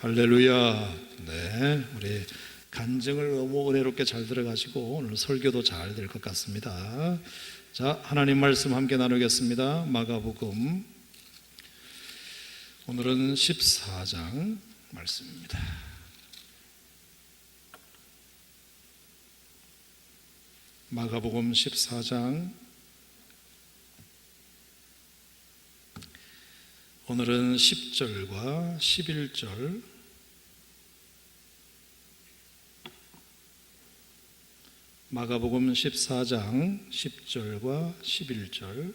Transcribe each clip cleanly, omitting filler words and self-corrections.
할렐루야. 네, 우리 간증을 너무 은혜롭게 잘 들어가시고 오늘 설교도 잘 될 것 같습니다. 자, 하나님 말씀 함께 나누겠습니다. 마가복음 오늘은 14장 말씀입니다. 마가복음 14장 오늘은 10절과 11절 마가복음 14장 10절과 11절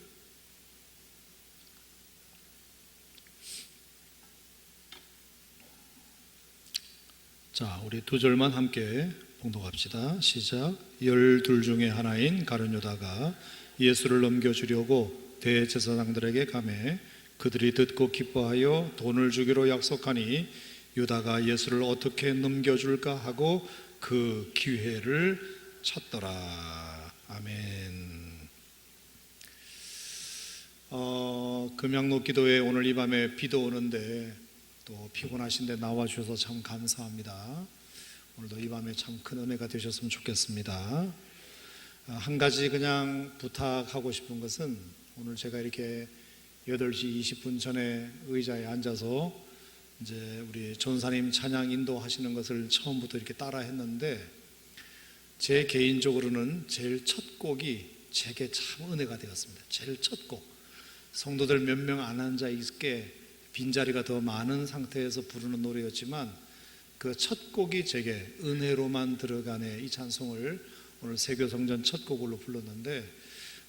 자, 우리 두 절만 함께 봉독합시다. 시작. 12 중에 하나인 가룟 유다가 예수를 넘겨주려고 대제사장들에게 가매 그들이 듣고 기뻐하여 돈을 주기로 약속하니 유다가 예수를 어떻게 넘겨줄까 하고 그 기회를 찾더라. 아멘. 금양로 기도회 오늘 이 밤에 비도 오는데 또 피곤하신데 나와주셔서 참 감사합니다. 오늘도 이 밤에 참 큰 은혜가 되셨으면 좋겠습니다. 한 가지 그냥 부탁하고 싶은 것은 오늘 제가 이렇게 8시 20분 전에 의자에 앉아서 이제 우리 전사님 찬양 인도하시는 것을 처음부터 이렇게 따라 했는데 제 개인적으로는 제일 첫 곡이 제게 참 은혜가 되었습니다. 제일 첫 곡. 성도들 몇 명 안 앉아 있게 빈자리가 더 많은 상태에서 부르는 노래였지만 그 첫 곡이 제게 은혜로만 들어가네 이 찬송을 오늘 세교성전 첫 곡으로 불렀는데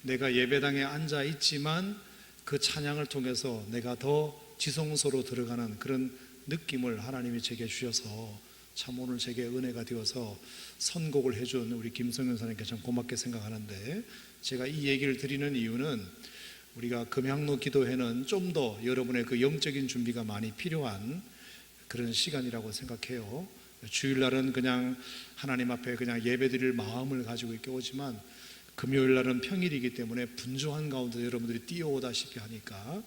내가 예배당에 앉아 있지만 그 찬양을 통해서 내가 더 지성소로 들어가는 그런 느낌을 하나님이 제게 주셔서 참 오늘 제게 은혜가 되어서 선곡을 해준 우리 김성현 사님께 참 고맙게 생각하는데 제가 이 얘기를 드리는 이유는 우리가 금양로 기도회는 좀 더 여러분의 그 영적인 준비가 많이 필요한 그런 시간이라고 생각해요. 주일날은 그냥 하나님 앞에 그냥 예배드릴 마음을 가지고 이렇게 오지만 금요일날은 평일이기 때문에 분주한 가운데 여러분들이 뛰어오다시피 하니까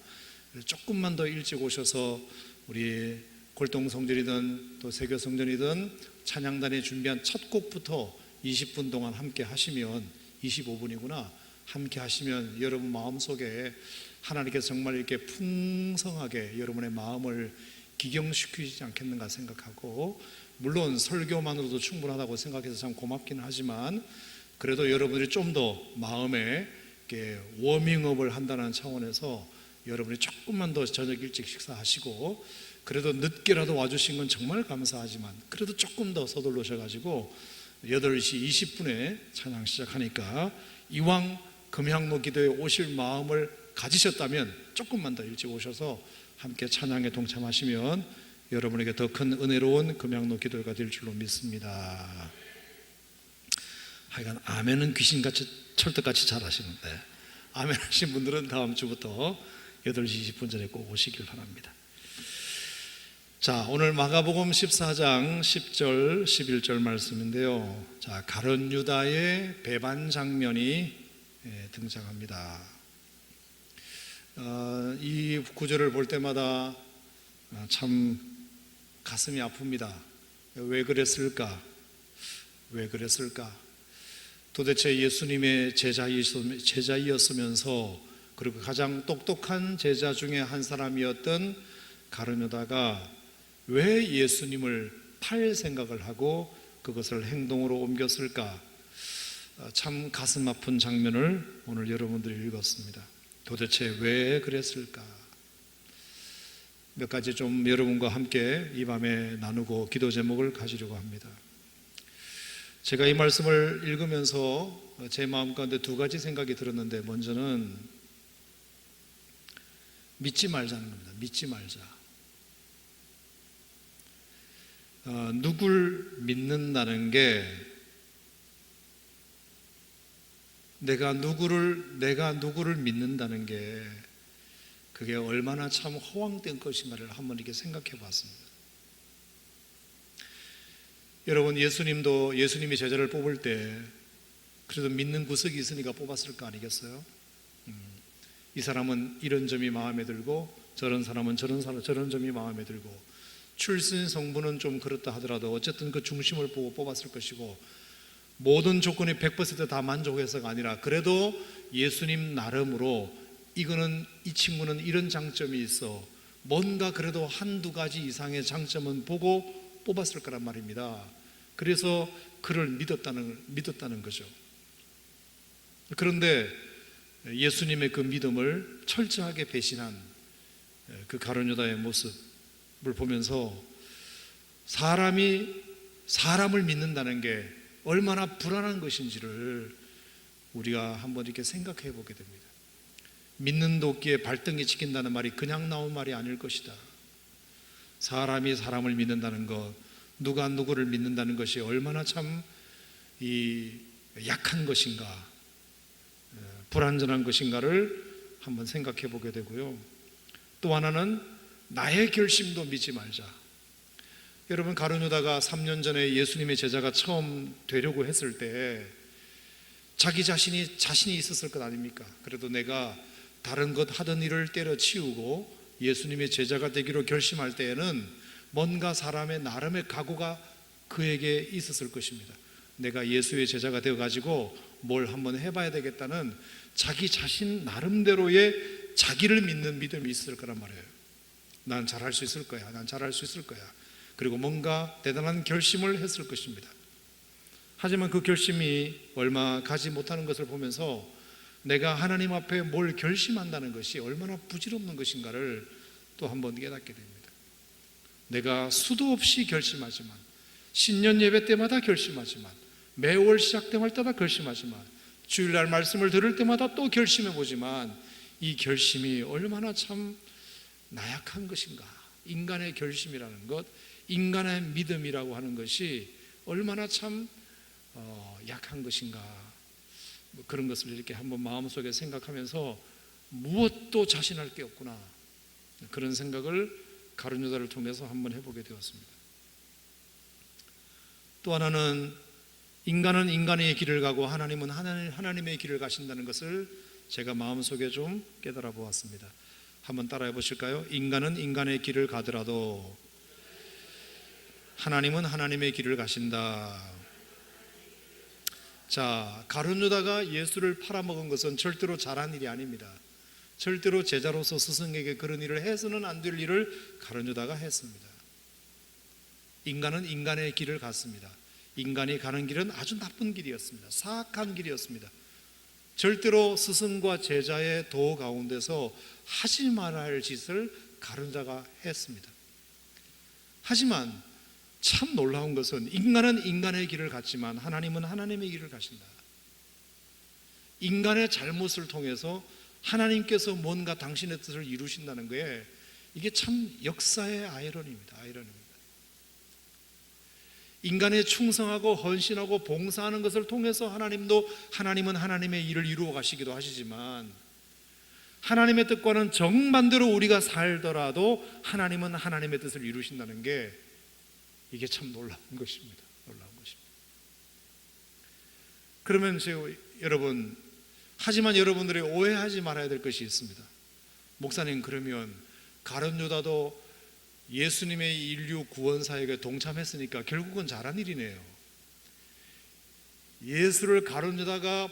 조금만 더 일찍 오셔서 우리 골동성전이든 또 세교성전이든 찬양단이 준비한 첫 곡부터 20분 동안 함께 하시면 25분이구나 함께 하시면 여러분 마음속에 하나님께서 정말 이렇게 풍성하게 여러분의 마음을 기경시키지 않겠는가 생각하고 물론 설교만으로도 충분하다고 생각해서 참 고맙긴 하지만 그래도 여러분들이 좀 더 마음에 이렇게 워밍업을 한다는 차원에서 여러분이 조금만 더 저녁 일찍 식사하시고 그래도 늦게라도 와주신 건 정말 감사하지만 그래도 조금 더 서둘러셔가지고 8시 20분에 찬양 시작하니까 이왕 금양로 기도에 오실 마음을 가지셨다면 조금만 더 일찍 오셔서 함께 찬양에 동참하시면 여러분에게 더 큰 은혜로운 금양로 기도가 될 줄로 믿습니다. 하여간 아멘은 귀신같이 철떡같이 잘하시는데 아멘 하신 분들은 다음 주부터 8시 20분 전에 꼭 오시길 바랍니다. 자, 오늘 마가복음 14장 10절 11절 말씀인데요. 자, 가룟 유다의 배반 장면이 등장합니다. 이 구절을 볼 때마다 참 가슴이 아픕니다. 왜 그랬을까? 왜 그랬을까? 도대체 예수님의 제자이었으면서 그리고 가장 똑똑한 제자 중에 한 사람이었던 가룟 유다가 왜 예수님을 팔 생각을 하고 그것을 행동으로 옮겼을까? 참 가슴 아픈 장면을 오늘 여러분들이 읽었습니다. 도대체 왜 그랬을까? 몇 가지 좀 여러분과 함께 이 밤에 나누고 기도 제목을 가지려고 합니다. 제가 이 말씀을 읽으면서 제 마음 가운데 두 가지 생각이 들었는데 먼저는 믿지 말자는 겁니다. 믿지 말자. 누굴 믿는다는 게 내가 누구를 믿는다는 게 그게 얼마나 참 허황된 것인가를 한번 이렇게 생각해 봤습니다. 여러분 예수님이 제자를 뽑을 때 그래도 믿는 구석이 있으니까 뽑았을 거 아니겠어요? 이 사람은 이런 점이 마음에 들고 저런 사람은 저런 점이 마음에 들고 출신 성분은 좀 그렇다 하더라도 어쨌든 그 중심을 보고 뽑았을 것이고, 모든 조건이 100%다 만족해서가 아니라 그래도 예수님 나름으로 이거는, 이 친구는 이런 장점이 있어, 뭔가 그래도 한두 가지 이상의 장점은 보고 뽑았을 거란 말입니다. 그래서 그를 믿었다는 거죠. 그런데 예수님의 그 믿음을 철저하게 배신한 그 가룟 유다의 모습을 보면서 사람이 사람을 믿는다는 게 얼마나 불안한 것인지를 우리가 한번 이렇게 생각해 보게 됩니다. 믿는 도끼에 발등이 찍힌다는 말이 그냥 나온 말이 아닐 것이다. 사람이 사람을 믿는다는 것, 누가 누구를 믿는다는 것이 얼마나 참 약한 것인가, 불완전한 것인가를 한번 생각해 보게 되고요. 또 하나는 나의 결심도 믿지 말자. 여러분, 가룟 유다가 3년 전에 예수님의 제자가 처음 되려고 했을 때 자기 자신이 있었을 것 아닙니까? 그래도 내가 다른 것 하던 일을 때려치우고 예수님의 제자가 되기로 결심할 때에는 뭔가 사람의 나름의 각오가 그에게 있었을 것입니다. 내가 예수의 제자가 되어가지고 뭘 한번 해봐야 되겠다는 자기 자신 나름대로의 자기를 믿는 믿음이 있을 거란 말이에요. 난 잘할 수 있을 거야. 난 잘할 수 있을 거야. 그리고 뭔가 대단한 결심을 했을 것입니다. 하지만 그 결심이 얼마 가지 못하는 것을 보면서 내가 하나님 앞에 뭘 결심한다는 것이 얼마나 부질없는 것인가를 또 한번 깨닫게 됩니다. 내가 수도 없이 결심하지만, 신년 예배 때마다 결심하지만, 매월 시작 때마다 결심하지만, 주일날 말씀을 들을 때마다 또 결심해 보지만, 이 결심이 얼마나 참 나약한 것인가. 인간의 결심이라는 것, 인간의 믿음이라고 하는 것이 얼마나 참 약한 것인가. 그런 것을 이렇게 한번 마음속에 생각하면서 무엇도 자신할 게 없구나, 그런 생각을 가룟 유다를 통해서 한번 해보게 되었습니다. 또 하나는 인간은 인간의 길을 가고 하나님은 하나님의 길을 가신다는 것을 제가 마음속에 좀 깨달아 보았습니다. 한번 따라해 보실까요? 인간은 인간의 길을 가더라도 하나님은 하나님의 길을 가신다. 자, 가룟 유다가 예수를 팔아먹은 것은 절대로 잘한 일이 아닙니다. 절대로 제자로서 스승에게 그런 일을 해서는 안 될 일을 가룟 유다가 했습니다. 인간은 인간의 길을 갔습니다. 인간이 가는 길은 아주 나쁜 길이었습니다. 사악한 길이었습니다. 절대로 스승과 제자의 도 가운데서 하지 말아야 할 짓을 가룟 유다가 했습니다. 하지만 참 놀라운 것은 인간은 인간의 길을 갔지만 하나님은 하나님의 길을 가신다. 인간의 잘못을 통해서 하나님께서 뭔가 당신의 뜻을 이루신다는 거에, 이게 참 역사의 아이러니입니다. 인간의 충성하고 헌신하고 봉사하는 것을 통해서 하나님은 하나님의 일을 이루어 가시기도 하시지만, 하나님의 뜻과는 정반대로 우리가 살더라도 하나님은 하나님의 뜻을 이루신다는 게, 이게 참 놀라운 것입니다. 그러면 하지만 여러분들이 오해하지 말아야 될 것이 있습니다. 목사님, 그러면 가룟 유다도 예수님의 인류 구원 사역에 동참했으니까 결국은 잘한 일이네요. 예수를 가룟 유다가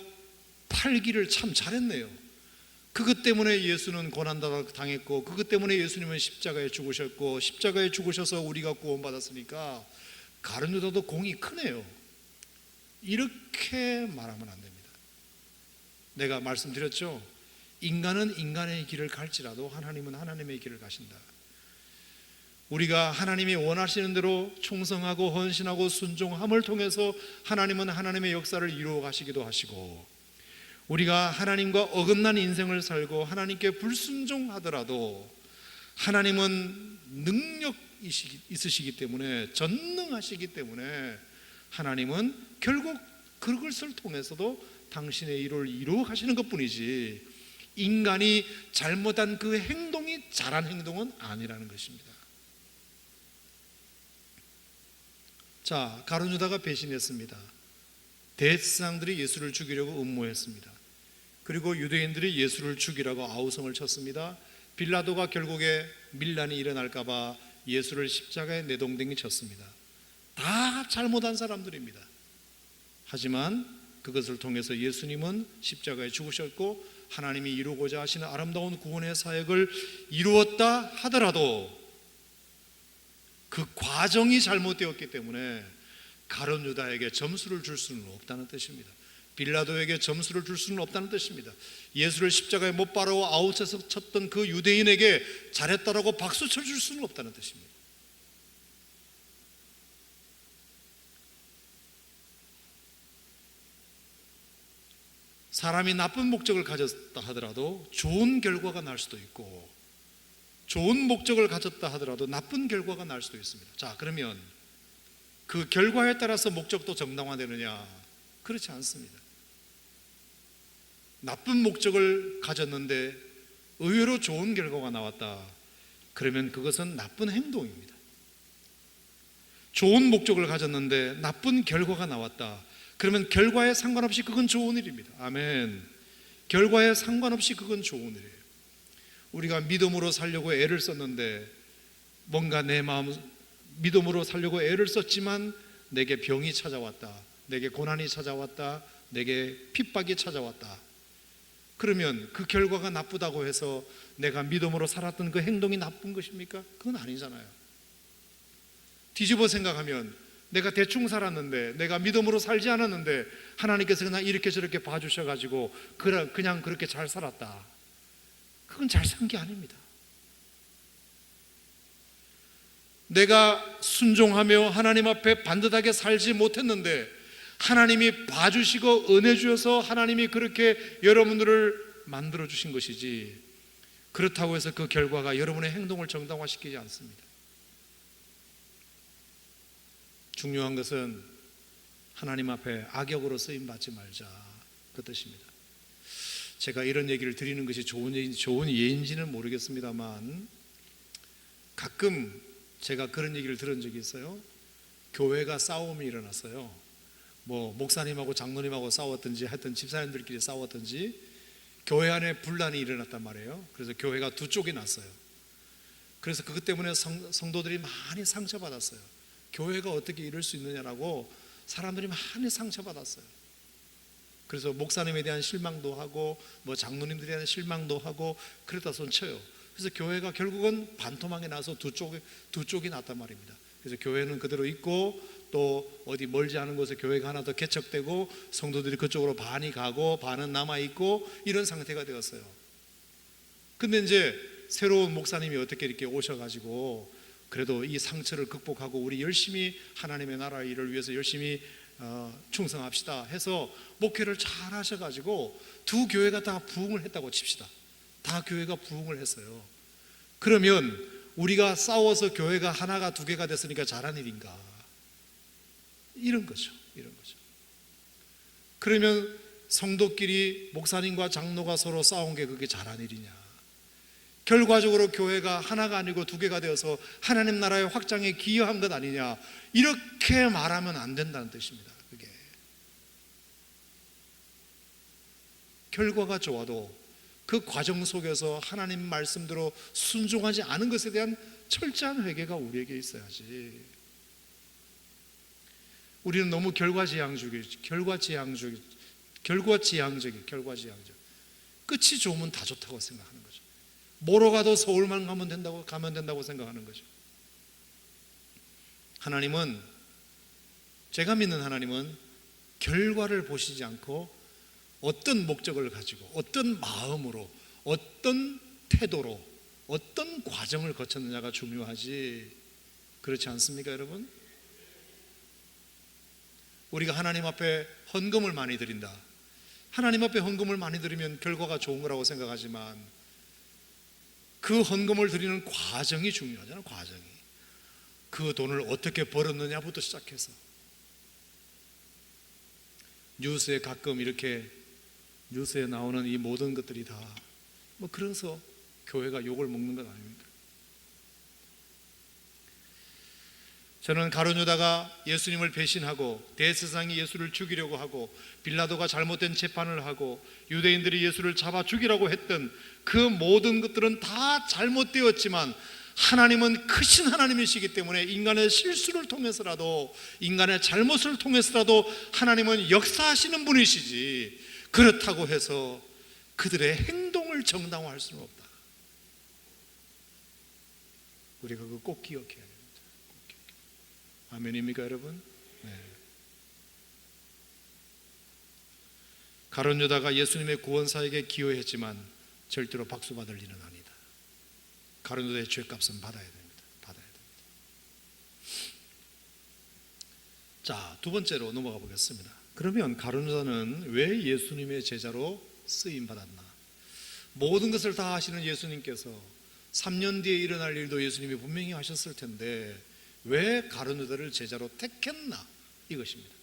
팔기를 참 잘했네요. 그것 때문에 예수는 고난당했고, 그것 때문에 예수님은 십자가에 죽으셨고, 십자가에 죽으셔서 우리가 구원받았으니까 가룟 유다도 공이 크네요. 이렇게 말하면 안 됩니다. 내가 말씀드렸죠. 인간은 인간의 길을 갈지라도 하나님은 하나님의 길을 가신다. 우리가 하나님이 원하시는 대로 충성하고 헌신하고 순종함을 통해서 하나님은 하나님의 역사를 이루어 가시기도 하시고, 우리가 하나님과 어긋난 인생을 살고 하나님께 불순종하더라도 하나님은 능력 있으시기 때문에, 전능하시기 때문에 하나님은 결국 그것을 통해서도 당신의 일을 이루어 가시는 것뿐이지, 인간이 잘못한 그 행동이 잘한 행동은 아니라는 것입니다. 자, 가룟 유다가 배신했습니다. 대제사장들이 예수를 죽이려고 음모했습니다. 그리고 유대인들이 예수를 죽이라고 아우성을 쳤습니다. 빌라도가 결국에 밀란이 일어날까 봐 예수를 십자가에 내동댕이 쳤습니다. 다 잘못한 사람들입니다. 하지만 그것을 통해서 예수님은 십자가에 죽으셨고 하나님이 이루고자 하시는 아름다운 구원의 사역을 이루었다 하더라도 그 과정이 잘못되었기 때문에 가룟 유다에게 점수를 줄 수는 없다는 뜻입니다. 빌라도에게 점수를 줄 수는 없다는 뜻입니다. 예수를 십자가에 못 박아 아웃에서 쳤던 그 유대인에게 잘했다라고 박수 쳐줄 수는 없다는 뜻입니다. 사람이 나쁜 목적을 가졌다 하더라도 좋은 결과가 날 수도 있고, 좋은 목적을 가졌다 하더라도 나쁜 결과가 날 수도 있습니다. 자, 그러면 그 결과에 따라서 목적도 정당화되느냐? 그렇지 않습니다. 나쁜 목적을 가졌는데 의외로 좋은 결과가 나왔다. 그러면 그것은 나쁜 행동입니다. 좋은 목적을 가졌는데 나쁜 결과가 나왔다. 그러면 결과에 상관없이 그건 좋은 일입니다. 아멘. 결과에 상관없이 그건 좋은 일이에요. 우리가 믿음으로 살려고 애를 썼는데 뭔가 내 마음 믿음으로 살려고 애를 썼지만 내게 병이 찾아왔다, 내게 고난이 찾아왔다, 내게 핍박이 찾아왔다. 그러면 그 결과가 나쁘다고 해서 내가 믿음으로 살았던 그 행동이 나쁜 것입니까? 그건 아니잖아요. 뒤집어 생각하면 내가 대충 살았는데, 내가 믿음으로 살지 않았는데 하나님께서 그냥 이렇게 저렇게 봐주셔가지고 그냥 그렇게 잘 살았다. 그건 잘 산 게 아닙니다. 내가 순종하며 하나님 앞에 반듯하게 살지 못했는데 하나님이 봐주시고 은혜 주셔서 하나님이 그렇게 여러분들을 만들어 주신 것이지, 그렇다고 해서 그 결과가 여러분의 행동을 정당화시키지 않습니다. 중요한 것은 하나님 앞에 악역으로 쓰임받지 말자, 그 뜻입니다. 제가 이런 얘기를 드리는 것이 좋은 예인지는 모르겠습니다만 가끔 제가 그런 얘기를 들은 적이 있어요. 교회가 싸움이 일어났어요. 뭐 목사님하고 장로님하고 싸웠든지 하여튼 집사님들끼리 싸웠든지 교회 안에 분란이 일어났단 말이에요. 그래서 교회가 두 쪽이 났어요. 그래서 그것 때문에 성도들이 많이 상처받았어요. 교회가 어떻게 이럴 수 있느냐라고 사람들이 많이 상처받았어요. 그래서 목사님에 대한 실망도 하고 뭐 장로님들에 대한 실망도 하고 그러다 손쳐요. 그래서 교회가 결국은 반토막이 나서 두 쪽이 났단 말입니다. 그래서 교회는 그대로 있고 또 어디 멀지 않은 곳에 교회가 하나 더 개척되고 성도들이 그쪽으로 반이 가고 반은 남아있고 이런 상태가 되었어요. 근데 이제 새로운 목사님이 어떻게 이렇게 오셔가지고 그래도 이 상처를 극복하고 우리 열심히 하나님의 나라 일을 위해서 열심히 충성합시다 해서 목회를 잘 하셔가지고 두 교회가 다 부흥을 했다고 칩시다. 다 교회가 부흥을 했어요. 그러면 우리가 싸워서 교회가 하나가 두 개가 됐으니까 잘한 일인가? 이런 거죠. 그러면 성도끼리 목사님과 장로가 서로 싸운 게 그게 잘한 일이냐? 결과적으로 교회가 하나가 아니고 두 개가 되어서 하나님 나라의 확장에 기여한 것 아니냐? 이렇게 말하면 안 된다는 뜻입니다. 그게 결과가 좋아도 그 과정 속에서 하나님 말씀대로 순종하지 않은 것에 대한 철저한 회개가 우리에게 있어야지. 우리는 너무 결과지향적이 끝이 좋으면 다 좋다고 생각하는 거죠. 뭐로 가도 서울만 가면 된다고 생각하는 거죠. 하나님은, 제가 믿는 하나님은 결과를 보시지 않고 어떤 목적을 가지고 어떤 마음으로 어떤 태도로 어떤 과정을 거쳤느냐가 중요하지, 그렇지 않습니까 여러분? 우리가 하나님 앞에 헌금을 많이 드린다. 하나님 앞에 헌금을 많이 드리면 결과가 좋은 거라고 생각하지만 그 헌금을 드리는 과정이 중요하잖아요. 과정이. 그 돈을 어떻게 벌었느냐부터 시작해서 뉴스에 가끔 이렇게 뉴스에 나오는 이 모든 것들이 다 뭐 그래서 교회가 욕을 먹는 건 아닙니까? 저는 가룟 유다가 예수님을 배신하고 대제사장이 예수를 죽이려고 하고 빌라도가 잘못된 재판을 하고 유대인들이 예수를 잡아 죽이라고 했던 그 모든 것들은 다 잘못되었지만 하나님은 크신 하나님이시기 때문에 인간의 실수를 통해서라도, 인간의 잘못을 통해서라도 하나님은 역사하시는 분이시지, 그렇다고 해서 그들의 행동을 정당화할 수는 없다. 우리가 그거 꼭 기억해야 됩니다. 아멘입니까 여러분? 네. 가룟 유다가 예수님의 구원사에게 기여했지만 절대로 박수 받을 일은 아니다. 가룟 유다의 죄값은 받아야 됩니다. 받아야 됩니다. 자, 두 번째로 넘어가 보겠습니다. 그러면 가룟 유다는 왜 예수님의 제자로 쓰임 받았나? 모든 것을 다 하시는 예수님께서 3년 뒤에 일어날 일도 예수님이 분명히 하셨을 텐데 왜 가룟 유다를 제자로 택했나? 이것입니다.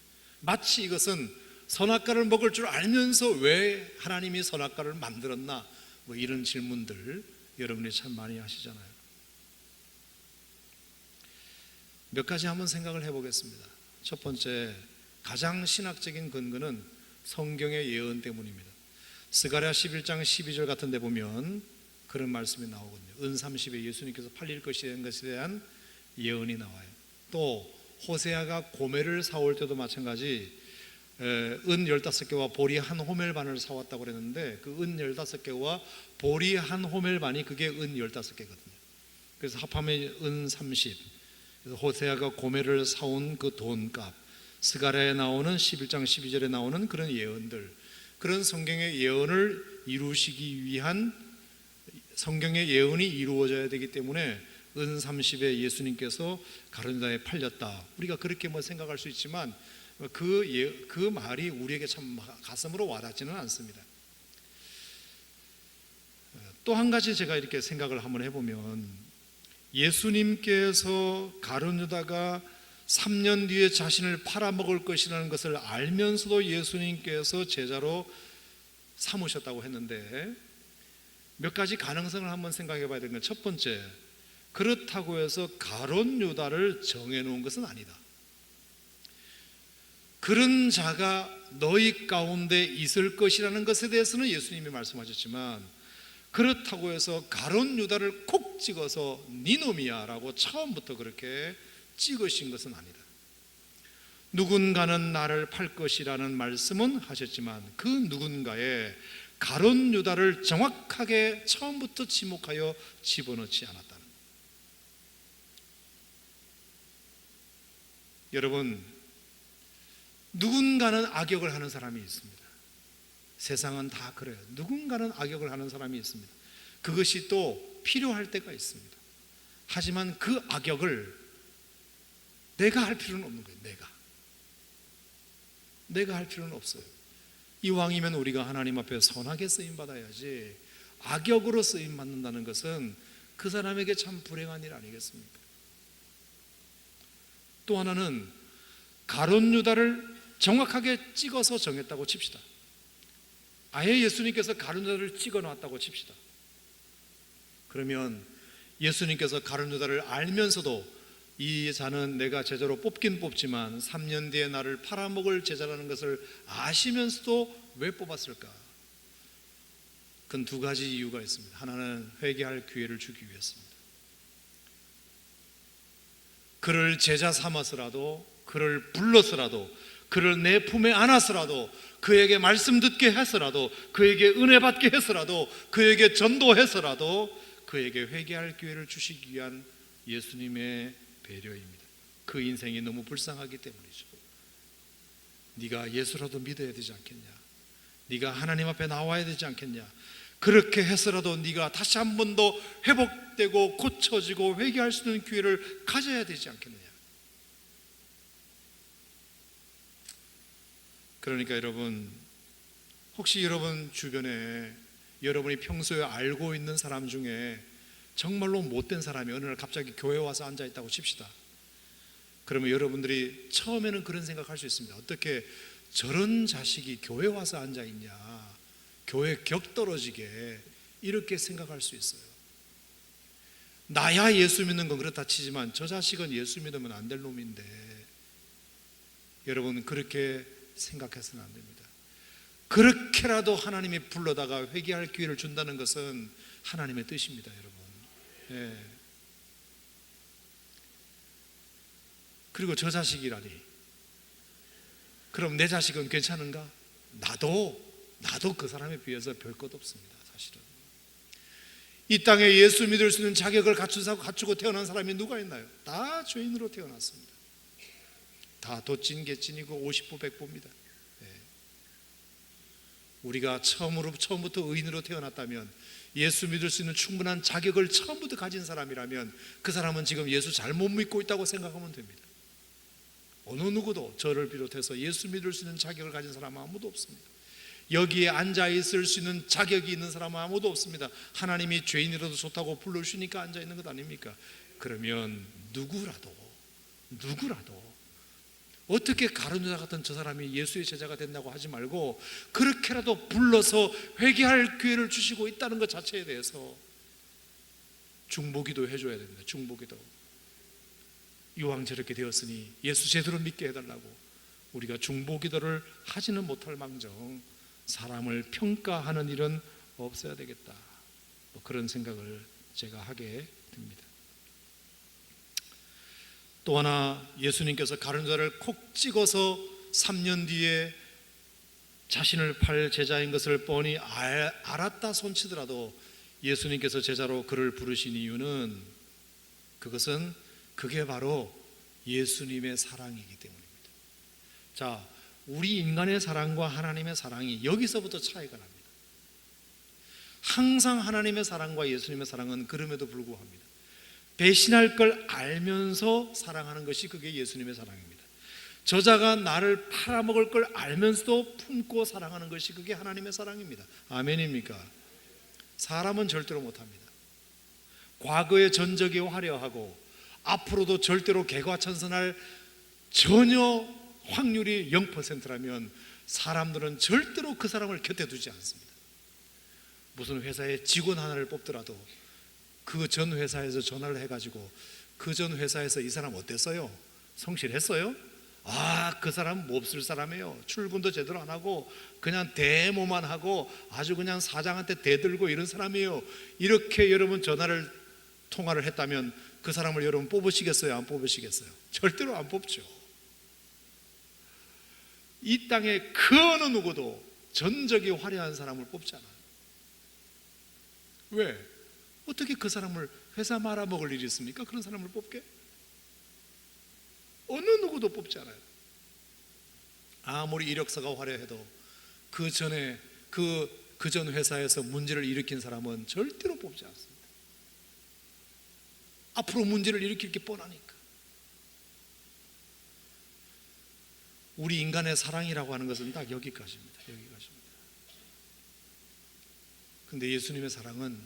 마치 이것은 선악과를 먹을 줄 알면서 왜 하나님이 선악과를 만들었나? 뭐 이런 질문들 여러분이 참 많이 하시잖아요. 몇 가지 한번 생각을 해보겠습니다. 첫 번째, 가장 신학적인 근거는 성경의 예언 때문입니다. 스가랴 11장 12절 같은 데 보면 그런 말씀이 나오거든요. 은 30에 예수님께서 팔릴 것에 대한 예언이 나와요. 또 호세아가 고멜을 사올 때도 마찬가지 은 15개와 보리 한 호멜 반을 사왔다고 그랬는데 그 은 15개와 보리 한 호멜 반이 그게 은 15개거든요. 그래서 합하면 은 30. 그래서 호세아가 고멜을 사온 그 돈값, 스가랴에 나오는 11장 12절에 나오는 그런 예언들, 그런 성경의 예언을 이루시기 위한, 성경의 예언이 이루어져야 되기 때문에 은 30에 예수님께서 가룟 유다에 팔렸다. 우리가 그렇게 뭐 생각할 수 있지만 그 말이 우리에게 참 가슴으로 와닿지는 않습니다. 또 한 가지 제가 이렇게 생각을 한번 해보면, 예수님께서 가룟 유다가 3년 뒤에 자신을 팔아먹을 것이라는 것을 알면서도 예수님께서 제자로 삼으셨다고 했는데 몇 가지 가능성을 한번 생각해 봐야 되는 건, 첫 번째, 그렇다고 해서 가룟 유다를 정해놓은 것은 아니다. 그런 자가 너희 가운데 있을 것이라는 것에 대해서는 예수님이 말씀하셨지만, 그렇다고 해서 가룟 유다를 콕 찍어서 니놈이야 라고 처음부터 그렇게 찍으신 것은 아니다. 누군가는 나를 팔 것이라는 말씀은 하셨지만 그 누군가에 가룟 유다를 정확하게 처음부터 지목하여 집어넣지 않았다는 것. 여러분, 누군가는 악역을 하는 사람이 있습니다. 세상은 다 그래요. 누군가는 악역을 하는 사람이 있습니다. 그것이 또 필요할 때가 있습니다. 하지만 그 악역을 내가 할 필요는 없는 거예요. 내가 할 필요는 없어요. 이왕이면 우리가 하나님 앞에 선하게 쓰임받아야지, 악역으로 쓰임받는다는 것은 그 사람에게 참 불행한 일 아니겠습니까? 또 하나는 가룟 유다를 정확하게 찍어서 정했다고 칩시다. 아예 예수님께서 가룟 유다를 찍어놨다고 칩시다. 그러면 예수님께서 가룟 유다를 알면서도 이 자는 내가 제자로 뽑긴 뽑지만 3년 뒤에 나를 팔아먹을 제자라는 것을 아시면서도 왜 뽑았을까? 그건 두 가지 이유가 있습니다. 하나는 회개할 기회를 주기 위해서입니다. 그를 제자 삼아서라도, 그를 불러서라도, 그를 내 품에 안아서라도, 그에게 말씀 듣게 해서라도, 그에게 은혜 받게 해서라도, 그에게 전도해서라도 그에게 회개할 기회를 주시기 위한 예수님의 배려입니다. 그 인생이 너무 불쌍하기 때문이죠. 네가 예수라도 믿어야 되지 않겠냐? 네가 하나님 앞에 나와야 되지 않겠냐? 그렇게 해서라도 네가 다시 한 번 더 회복되고 고쳐지고 회개할 수 있는 기회를 가져야 되지 않겠느냐? 그러니까 여러분, 혹시 여러분 주변에 여러분이 평소에 알고 있는 사람 중에 정말로 못된 사람이 어느 날 갑자기 교회에 와서 앉아있다고 칩시다. 그러면 여러분들이 처음에는 그런 생각할 수 있습니다. 어떻게 저런 자식이 교회에 와서 앉아있냐, 교회 격 떨어지게, 이렇게 생각할 수 있어요. 나야 예수 믿는 건 그렇다 치지만 저 자식은 예수 믿으면 안 될 놈인데, 여러분 그렇게 생각해서는 안 됩니다. 그렇게라도 하나님이 불러다가 회개할 기회를 준다는 것은 하나님의 뜻입니다, 여러분. 예. 그리고 저 자식이라니. 그럼 내 자식은 괜찮은가? 나도 그 사람에 비해서 별 것 없습니다. 사실은 이 땅에 예수 믿을 수 있는 자격을 갖추고 태어난 사람이 누가 있나요? 다 죄인으로 태어났습니다. 다 도찐 개찐이고 50부 100부입니다. 우리가 처음부터 의인으로 태어났다면, 예수 믿을 수 있는 충분한 자격을 처음부터 가진 사람이라면 그 사람은 지금 예수 잘못 믿고 있다고 생각하면 됩니다. 어느 누구도 저를 비롯해서 예수 믿을 수 있는 자격을 가진 사람은 아무도 없습니다. 여기에 앉아 있을 수 있는 자격이 있는 사람은 아무도 없습니다. 하나님이 죄인이라도 좋다고 불러주시니까 앉아 있는 것 아닙니까? 그러면 누구라도 어떻게 가룟 유다 같은 저 사람이 예수의 제자가 된다고 하지 말고 그렇게라도 불러서 회개할 기회를 주시고 있다는 것 자체에 대해서 중보기도 해줘야 됩니다. 중보기도. 이왕 저렇게 되었으니 예수 제대로 믿게 해달라고 우리가 중보기도를 하지는 못할 망정 사람을 평가하는 일은 없어야 되겠다, 그런 생각을 제가 하게 됩니다. 또 하나, 예수님께서 가룟 유다를 콕 찍어서 3년 뒤에 자신을 팔 제자인 것을 뻔히 알았다 손치더라도 예수님께서 제자로 그를 부르신 이유는 그게 바로 예수님의 사랑이기 때문입니다. 자, 우리 인간의 사랑과 하나님의 사랑이 여기서부터 차이가 납니다. 항상 하나님의 사랑과 예수님의 사랑은 그럼에도 불구합니다. 배신할 걸 알면서 사랑하는 것이 그게 예수님의 사랑입니다. 저자가 나를 팔아먹을 걸 알면서도 품고 사랑하는 것이 그게 하나님의 사랑입니다. 아멘입니까? 사람은 절대로 못합니다. 과거의 전적이 화려하고 앞으로도 절대로 개과천선할 전혀 확률이 0%라면 사람들은 절대로 그 사람을 곁에 두지 않습니다. 무슨 회사에 직원 하나를 뽑더라도 그 전 회사에서 전화를 해가지고 그 전 회사에서 이 사람 어땠어요? 성실했어요? 그 사람 몹쓸 사람이에요. 출근도 제대로 안 하고 그냥 데모만 하고 아주 그냥 사장한테 대들고 이런 사람이에요. 이렇게 여러분 통화를 했다면 그 사람을 여러분 뽑으시겠어요? 안 뽑으시겠어요? 절대로 안 뽑죠. 이 땅에 그 어느 누구도 전적이 화려한 사람을 뽑지 않아요. 왜? 어떻게 그 사람을 회사 말아먹을 일이 있습니까? 그런 사람을 뽑게? 어느 누구도 뽑지 않아요. 아무리 이력서가 화려해도 그 전에 그 전 회사에서 문제를 일으킨 사람은 절대로 뽑지 않습니다. 앞으로 문제를 일으킬 게 뻔하니까. 우리 인간의 사랑이라고 하는 것은 딱 여기까지입니다. 근데 예수님의 사랑은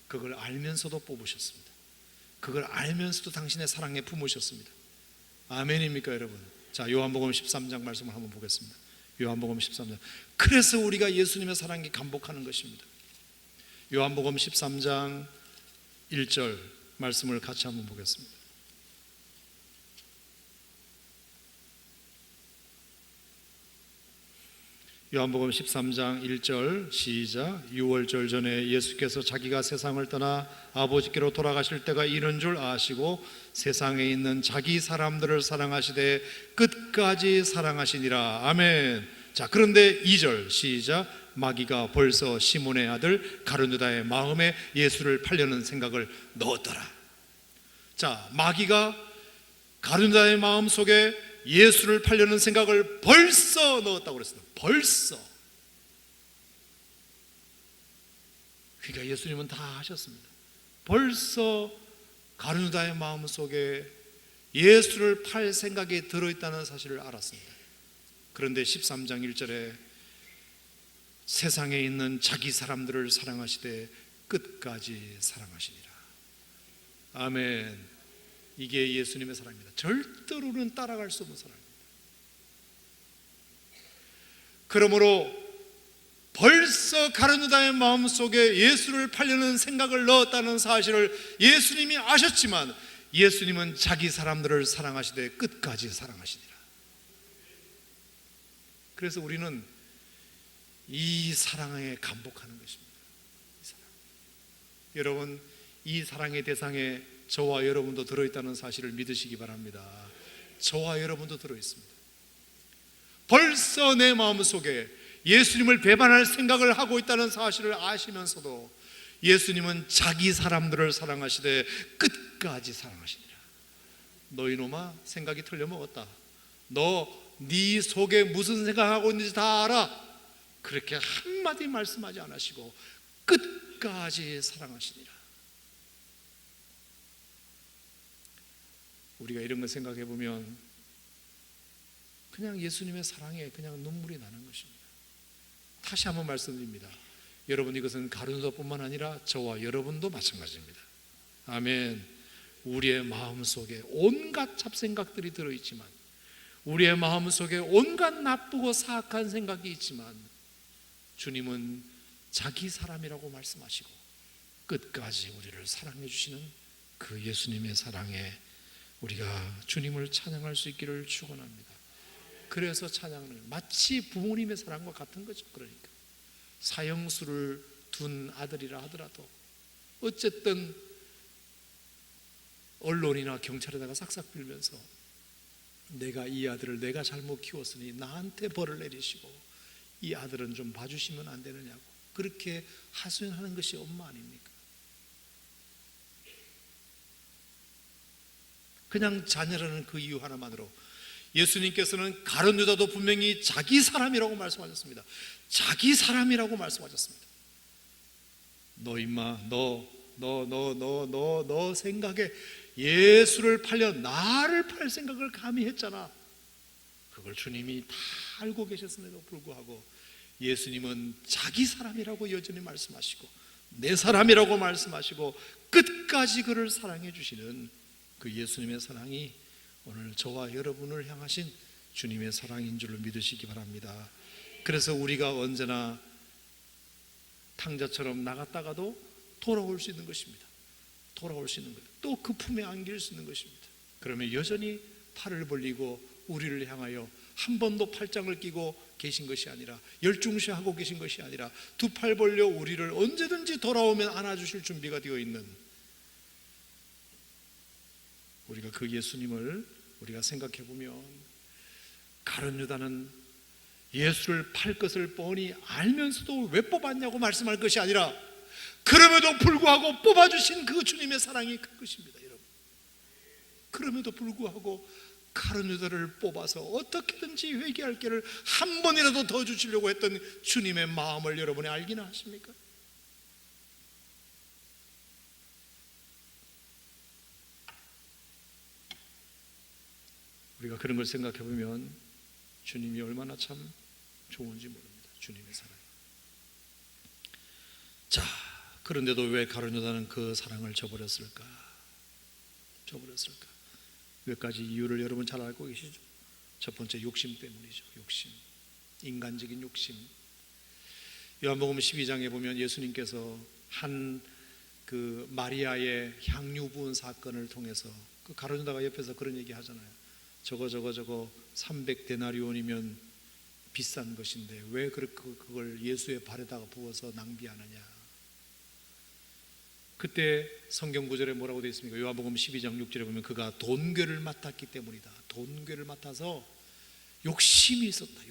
그걸 알면서도 뽑으셨습니다. 그걸 알면서도 당신의 사랑에 품으셨습니다. 아멘입니까 여러분? 자, 요한복음 13장 말씀을 한번 보겠습니다. 요한복음 13장. 그래서 우리가 예수님의 사랑에 감복하는 것입니다. 요한복음 13장 1절 말씀을 같이 한번 보겠습니다. 요한복음 13장 1절 시작. 유월절 전에 예수께서 자기가 세상을 떠나 아버지께로 돌아가실 때가 이른 줄 아시고 세상에 있는 자기 사람들을 사랑하시되 끝까지 사랑하시니라. 아멘. 자, 그런데 2절 시작. 마귀가 벌써 시몬의 아들 가룟 유다의 마음에 예수를 팔려는 생각을 넣었더라. 자, 마귀가 가룟 유다의 마음 속에 예수를 팔려는 생각을 벌써 넣었다고 그랬습니다. 벌써. 그러니까 예수님은 다 하셨습니다. 벌써 가룟 유다의 마음 속에 예수를 팔 생각이 들어있다는 사실을 알았습니다. 그런데 13장 1절에 세상에 있는 자기 사람들을 사랑하시되 끝까지 사랑하시니라. 아멘. 이게 예수님의 사랑입니다. 절대로는 따라갈 수 없는 사랑입니다. 그러므로 벌써 가룟 유다의 마음속에 예수를 팔려는 생각을 넣었다는 사실을 예수님이 아셨지만 예수님은 자기 사람들을 사랑하시되 끝까지 사랑하시니라. 그래서 우리는 이 사랑에 감복하는 것입니다. 이 사랑. 여러분, 이 사랑의 대상에 저와 여러분도 들어있다는 사실을 믿으시기 바랍니다. 저와 여러분도 들어있습니다. 벌써 내 마음속에 예수님을 배반할 생각을 하고 있다는 사실을 아시면서도 예수님은 자기 사람들을 사랑하시되 끝까지 사랑하시니라. 너희놈아, 생각이 틀려먹었다. 너 네 속에 무슨 생각하고 있는지 다 알아. 그렇게 한마디 말씀하지 않으시고 끝까지 사랑하시니라. 우리가 이런 걸 생각해 보면 그냥 예수님의 사랑에 그냥 눈물이 나는 것입니다. 다시 한번 말씀드립니다. 여러분, 이것은 가룟유다뿐만 아니라 저와 여러분도 마찬가지입니다. 아멘. 우리의 마음속에 온갖 잡생각들이 들어있지만, 우리의 마음속에 온갖 나쁘고 사악한 생각이 있지만, 주님은 자기 사람이라고 말씀하시고 끝까지 우리를 사랑해 주시는 그 예수님의 사랑에 우리가 주님을 찬양할 수 있기를 축원합니다. 그래서 찬양을 마치 부모님의 사랑과 같은 거죠. 그러니까 사형수를 둔 아들이라 하더라도 어쨌든 언론이나 경찰에다가 싹싹 빌면서 내가 이 아들을 내가 잘못 키웠으니 나한테 벌을 내리시고 이 아들은 좀 봐주시면 안 되느냐고 그렇게 하소연하는 것이 엄마 아닙니까? 그냥 자녀라는 그 이유 하나만으로 예수님께서는 가룟유다도 분명히 자기 사람이라고 말씀하셨습니다. 자기 사람이라고 말씀하셨습니다. 너 임마, 너 생각에 예수를 팔려 나를 팔 생각을 감히 했잖아. 그걸 주님이 다 알고 계셨음에도 불구하고 예수님은 자기 사람이라고 여전히 말씀하시고 내 사람이라고 말씀하시고 끝까지 그를 사랑해 주시는 그 예수님의 사랑이 오늘 저와 여러분을 향하신 주님의 사랑인 줄로 믿으시기 바랍니다. 그래서 우리가 언제나 탕자처럼 나갔다가도 돌아올 수 있는 것입니다. 돌아올 수 있는 거예요. 또 그 품에 안길 수 있는 것입니다. 그러면 여전히 팔을 벌리고 우리를 향하여 한 번도 팔짱을 끼고 계신 것이 아니라 열중시하고 계신 것이 아니라 두 팔 벌려 우리를 언제든지 돌아오면 안아주실 준비가 되어 있는 우리가 그 예수님을 우리가 생각해 보면 가룟유다는 예수를 팔 것을 뻔히 알면서도 왜 뽑았냐고 말씀할 것이 아니라 그럼에도 불구하고 뽑아주신 그 주님의 사랑이 큰 것입니다. 여러분, 그럼에도 불구하고 가룟유다를 뽑아서 어떻게든지 회개할 길을 한 번이라도 더 주시려고 했던 주님의 마음을 여러분이 알기나 하십니까? 우리가 그런 걸 생각해 보면 주님이 얼마나 참 좋은지 모릅니다. 주님의 사랑. 자, 그런데도 왜 가룟유다는 그 사랑을 저버렸을까? 몇 가지 이유를 여러분 잘 알고 계시죠? 첫 번째, 욕심 때문이죠. 욕심, 인간적인 욕심. 요한복음 12장에 보면 예수님께서 한 그 마리아의 향유 부은 사건을 통해서 그 가룟유다가 옆에서 그런 얘기 하잖아요. 저거 300데나리온이면 비싼 것인데 왜 그걸 예수의 발에다가 부어서 낭비하느냐. 그때 성경 구절에 뭐라고 되어 있습니까? 요한복음 12장 6절에 보면 그가 돈괴를 맡았기 때문이다. 돈괴를 맡아서 욕심이 있었다.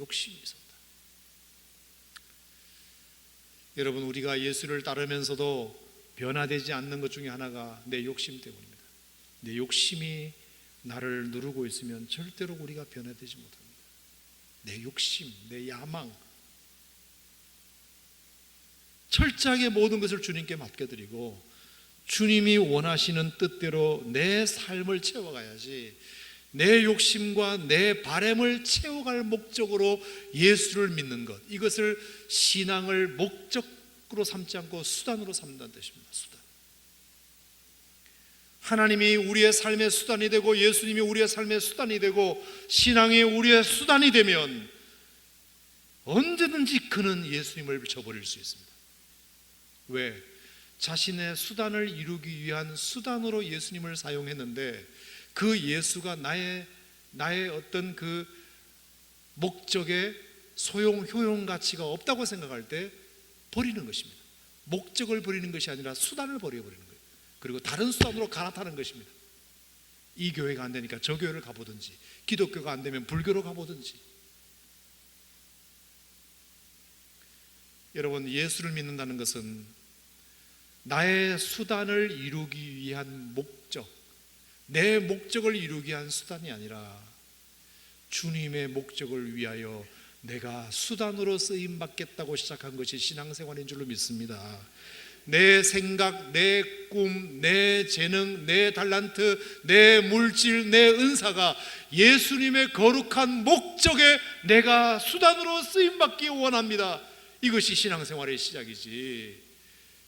여러분, 우리가 예수를 따르면서도 변화되지 않는 것 중에 하나가 내 욕심 때문입니다. 내 욕심이 나를 누르고 있으면 절대로 우리가 변화되지 못합니다. 내 욕심, 내 야망, 철저하게 모든 것을 주님께 맡겨드리고 주님이 원하시는 뜻대로 내 삶을 채워가야지, 내 욕심과 내 바램을 채워갈 목적으로 예수를 믿는 것, 이것을 신앙을 목적으로 삼지 않고 수단으로 삼는다는 뜻입니다. 수단. 하나님이 우리의 삶의 수단이 되고 예수님이 우리의 삶의 수단이 되고 신앙이 우리의 수단이 되면 언제든지 그는 예수님을 저버릴 수 있습니다. 왜? 자신의 수단을 이루기 위한 수단으로 예수님을 사용했는데 그 예수가 나의 어떤 그 목적의 소용, 효용 가치가 없다고 생각할 때 버리는 것입니다. 목적을 버리는 것이 아니라 수단을 버려버리는 거예요. 그리고 다른 수단으로 갈아타는 것입니다. 이 교회가 안 되니까 저 교회를 가보든지, 기독교가 안 되면 불교로 가보든지. 여러분, 예수를 믿는다는 것은 나의 수단을 이루기 위한 목적, 내 목적을 이루기 위한 수단이 아니라 주님의 목적을 위하여 내가 수단으로 쓰임받겠다고 시작한 것이 신앙생활인 줄로 믿습니다. 내 생각, 내 꿈, 내 재능, 내 달란트, 내 물질, 내 은사가 예수님의 거룩한 목적에 내가 수단으로 쓰임받기 원합니다. 이것이 신앙생활의 시작이지,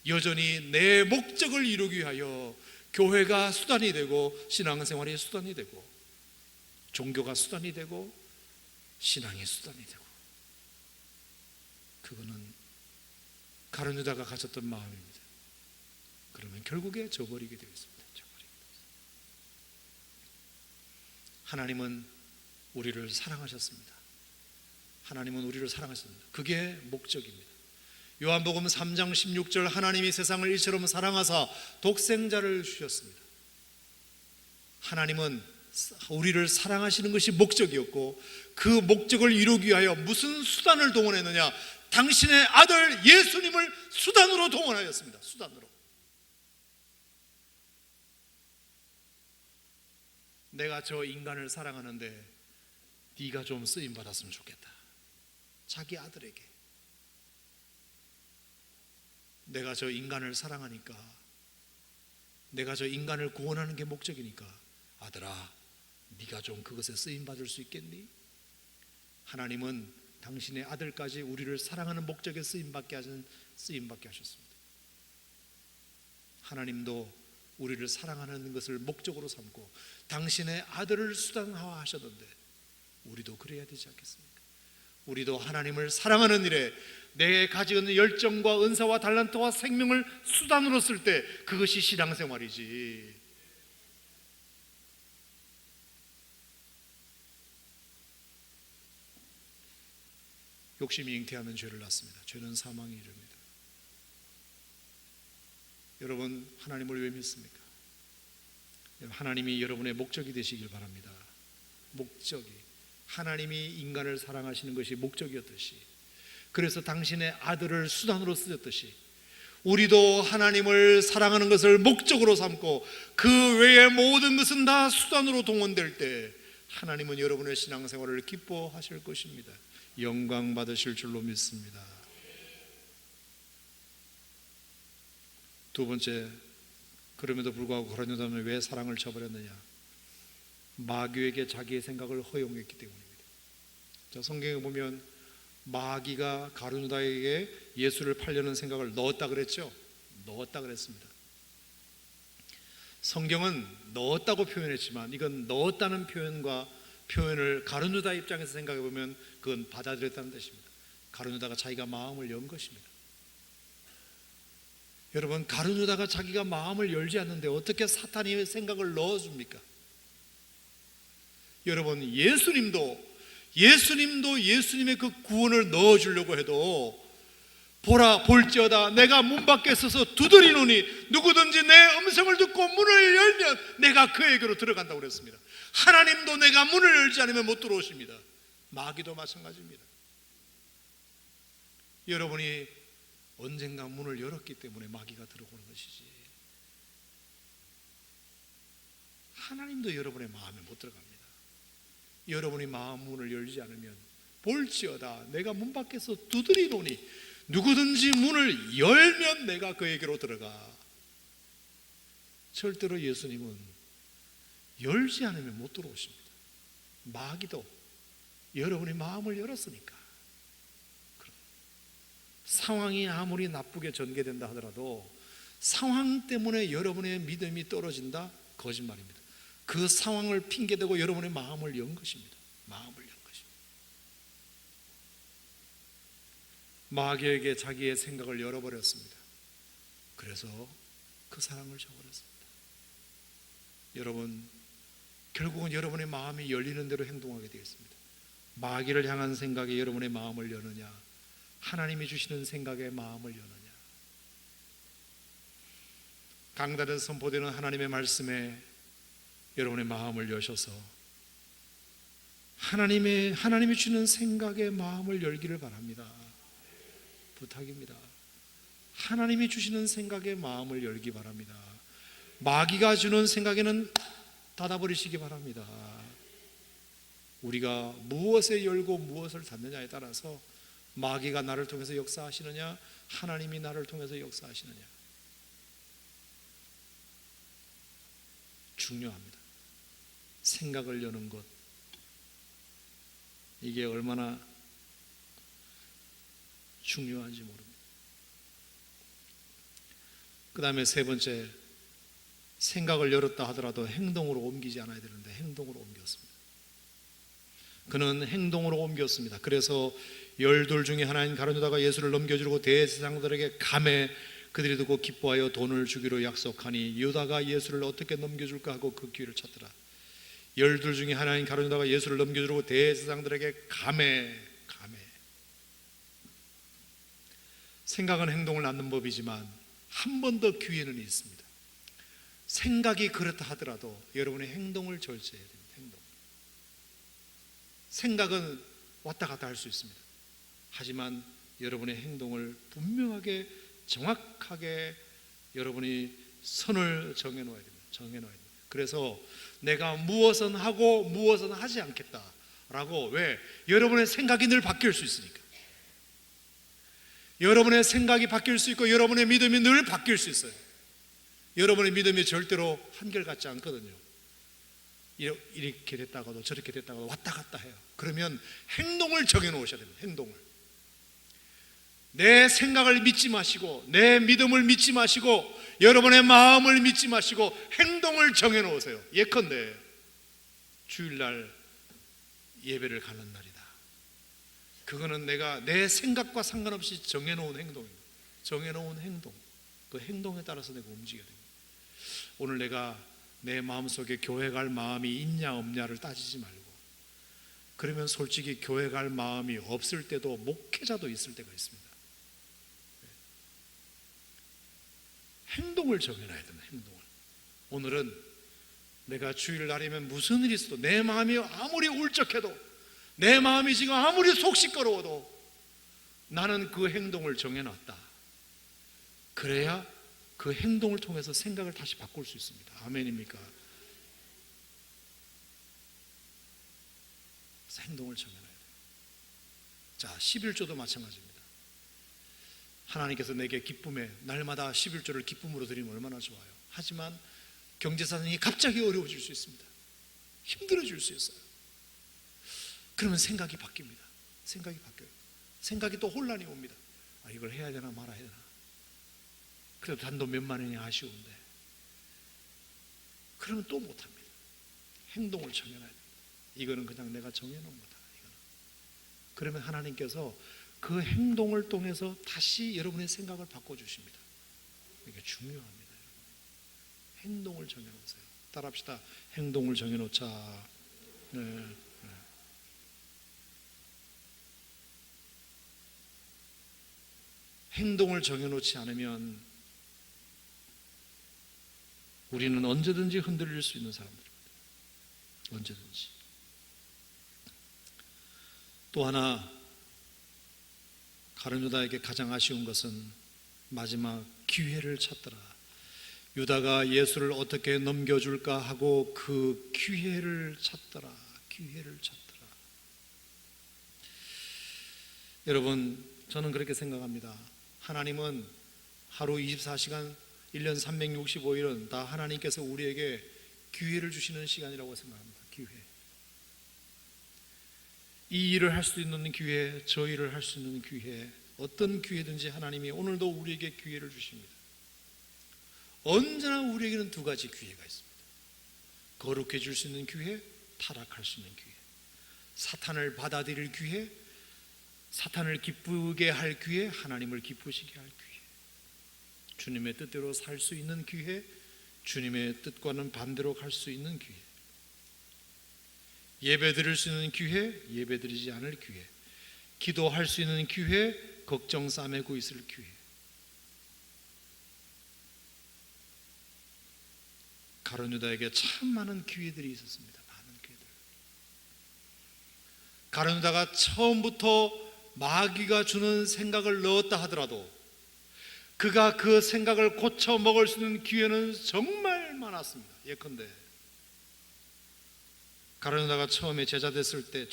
여전히 내 목적을 이루기 위하여 교회가 수단이 되고 신앙생활이 수단이 되고 종교가 수단이 되고 신앙이 수단이 되고, 그거는 가룟 유다가 가졌던 마음입니다. 그러면 결국에 저버리게 되겠습니다. 하나님은 우리를 사랑하셨습니다. 하나님은 우리를 사랑하셨습니다. 그게 목적입니다. 요한복음 3장 16절, 하나님이 세상을 이처럼 사랑하사 독생자를 주셨습니다. 하나님은 우리를 사랑하시는 것이 목적이었고, 그 목적을 이루기 위하여 무슨 수단을 동원했느냐? 당신의 아들 예수님을 수단으로 동원하였습니다. 수단으로. 내가 저 인간을 사랑하는데 네가 좀 쓰임받았으면 좋겠다. 자기 아들에게. 내가 저 인간을 사랑하니까, 내가 저 인간을 구원하는 게 목적이니까 아들아, 네가 좀 그것에 쓰임받을 수 있겠니? 하나님은 당신의 아들까지 우리를 사랑하는 목적에 쓰임받게 하셨습니다. 하나님도 우리를 사랑하는 것을 목적으로 삼고 당신의 아들을 수단화 하셨는데 우리도 그래야 되지 않겠습니까? 우리도 하나님을 사랑하는 일에 내 가지는 열정과 은사와 달란트와 생명을 수단으로 쓸 때 그것이 신앙생활이지. 욕심이 잉태하면 죄를 낳습니다. 죄는 사망에 이릅니다. 여러분, 하나님을 왜 믿습니까? 하나님이 여러분의 목적이 되시길 바랍니다. 목적이, 하나님이 인간을 사랑하시는 것이 목적이었듯이, 그래서 당신의 아들을 수단으로 쓰셨듯이 우리도 하나님을 사랑하는 것을 목적으로 삼고 그 외의 모든 것은 다 수단으로 동원될 때 하나님은 여러분의 신앙생활을 기뻐하실 것입니다. 영광 받으실 줄로 믿습니다. 두 번째, 그럼에도 불구하고 가룟 유다는 왜 사랑을 저버렸느냐? 마귀에게 자기의 생각을 허용했기 때문입니다. 자, 성경에 보면 마귀가 가룟 유다에게 예수를 팔려는 생각을 넣었다 그랬죠? 넣었다 그랬습니다. 성경은 넣었다고 표현했지만 이건 넣었다는 표현을 가룟 유다 입장에서 생각해 보면 그건 받아들였다는 뜻입니다. 가룟 유다가 자기가 마음을 연 것입니다. 여러분, 가룟 유다가 자기가 마음을 열지 않는데 어떻게 사탄이 생각을 넣어줍니까? 여러분, 예수님도 예수님의 그 구원을 넣어주려고 해도 보라, 볼지어다 내가 문 밖에 서서 두드리노니 누구든지 내 음성을 듣고 문을 열면 내가 그에게로 들어간다고 그랬습니다. 하나님도 내가 문을 열지 않으면 못 들어오십니다. 마귀도 마찬가지입니다. 여러분이 언젠가 문을 열었기 때문에 마귀가 들어오는 것이지, 하나님도 여러분의 마음에 못 들어갑니다. 여러분이 마음 문을 열지 않으면 볼지어다 내가 문 밖에서 두드리노니 누구든지 문을 열면 내가 그에게로 들어가. 절대로 예수님은 열지 않으면 못 들어오십니다. 마귀도 여러분이 마음을 열었으니까. 상황이 아무리 나쁘게 전개된다 하더라도 상황 때문에 여러분의 믿음이 떨어진다? 거짓말입니다. 그 상황을 핑계대고 여러분의 마음을 연 것입니다. 마음을 연 것입니다. 마귀에게 자기의 생각을 열어버렸습니다. 그래서 그 사랑을 저버렸습니다. 여러분, 결국은 여러분의 마음이 열리는 대로 행동하게 되겠습니다. 마귀를 향한 생각에 여러분의 마음을 여느냐, 하나님이 주시는 생각에 마음을 여느냐. 강단에서 선포되는 하나님의 말씀에 여러분의 마음을 여셔서 하나님이 주는 생각의 마음을 열기를 바랍니다. 부탁입니다. 하나님이 주시는 생각의 마음을 열기 바랍니다. 마귀가 주는 생각에는 닫아버리시기 바랍니다. 우리가 무엇에 열고 무엇을 닫느냐에 따라서 마귀가 나를 통해서 역사하시느냐, 하나님이 나를 통해서 역사하시느냐, 중요합니다. 생각을 여는 것, 이게 얼마나 중요한지 모릅니다. 그 다음에 세 번째, 생각을 열었다 하더라도 행동으로 옮기지 않아야 되는데 행동으로 옮겼습니다. 그는 행동으로 옮겼습니다. 그래서 12 중에 하나인 가룟 유다가 예수를 넘겨주려고 대제사장들에게 감해 그들이 듣고 기뻐하여 돈을 주기로 약속하니 유다가 예수를 어떻게 넘겨줄까 하고 그 기회를 찾더라. 12 중에 하나인 가룟 유다가 예수를 넘겨주려고 대제사장들에게 감해. 생각은 행동을 낳는 법이지만 한 번 더 기회는 있습니다. 생각이 그렇다 하더라도 여러분의 행동을 절제해야 됩니다. 생각은 왔다 갔다 할 수 있습니다. 하지만 여러분의 행동을 분명하게 정확하게 여러분이 선을 정해놓아야 됩니다. 그래서 내가 무엇은 하고 무엇은 하지 않겠다라고, 왜? 여러분의 생각이 늘 바뀔 수 있으니까. 여러분의 생각이 바뀔 수 있고 여러분의 믿음이 늘 바뀔 수 있어요. 여러분의 믿음이 절대로 한결같지 않거든요. 이렇게 됐다가도 저렇게 됐다가도 왔다 갔다 해요. 그러면 행동을 정해놓으셔야 됩니다. 행동을. 내 생각을 믿지 마시고 내 믿음을 믿지 마시고 여러분의 마음을 믿지 마시고 행동을 정해놓으세요. 예컨대 주일날 예배를 가는 날이다. 그거는 내가 내 생각과 상관없이 정해놓은 행동입니다. 정해놓은 행동, 그 행동에 따라서 내가 움직여야 됩니다. 오늘 내가 내 마음속에 교회 갈 마음이 있냐 없냐를 따지지 말고, 그러면 솔직히 교회 갈 마음이 없을 때도 목회자도 있을 때가 있습니다. 행동을 정해놔야 됩니다. 행동을. 오늘은 내가 주일날이면 무슨 일이 있어도 내 마음이 아무리 울적해도 내 마음이 지금 아무리 속 시끄러워도 나는 그 행동을 정해놨다. 그래야 그 행동을 통해서 생각을 다시 바꿀 수 있습니다. 아멘입니까? 행동을 정해놔야 돼요. 자, 11조도 마찬가지입니다. 하나님께서 내게 기쁨에 날마다 11조를 기쁨으로 드리면 얼마나 좋아요. 하지만 경제사정이 갑자기 어려워질 수 있습니다. 힘들어질 수 있어요. 그러면 생각이 바뀝니다. 생각이 바뀌어요. 생각이 또 혼란이 옵니다. 이걸 해야 되나 말아야 되나. 그래도 단돈 몇만 원이 아쉬운데. 그러면 또 못합니다. 행동을 정해놔야 됩니다. 이거는 그냥 내가 정해놓은 거다. 이거는. 그러면 하나님께서 그 행동을 통해서 다시 여러분의 생각을 바꿔주십니다. 이게 중요합니다. 행동을 정해놓으세요. 따라합시다. 행동을 정해놓자. 네. 행동을 정해놓지 않으면 우리는 언제든지 흔들릴 수 있는 사람들입니다. 언제든지. 또 하나, 가룟 유다에게 가장 아쉬운 것은 마지막 기회를 찾더라. 유다가 예수를 어떻게 넘겨줄까 하고 그 기회를 찾더라. 기회를 찾더라. 여러분, 저는 그렇게 생각합니다. 하나님은 하루 24시간 1년 365일은 다 하나님께서 우리에게 기회를 주시는 시간이라고 생각합니다. 기회. 이 일을 할 수 있는 기회, 저 일을 할 수 있는 기회, 어떤 기회든지 하나님이 오늘도 우리에게 기회를 주십니다. 언제나 우리에게는 두 가지 기회가 있습니다. 거룩해질 수 있는 기회, 타락할 수 있는 기회. 사탄을 받아들일 기회, 사탄을 기쁘게 할 기회, 하나님을 기쁘시게 할 기회. 주님의 뜻대로 살 수 있는 기회, 주님의 뜻과는 반대로 갈 수 있는 기회. 예배 드릴 수 있는 기회, 예배 드리지 않을 기회. 기도할 수 있는 기회, 걱정 싸매고 있을 기회. 가룟 유다에게 참 많은 기회들이 있었습니다. 많은 기회들. 가룟 유다가 처음부터 마귀가 주는 생각을 넣었다 하더라도 그가 그 생각을 고쳐 먹을 수 있는 기회는 정말 많았습니다. 예컨대 가룟 유다가 처음에 제자 되었을 때,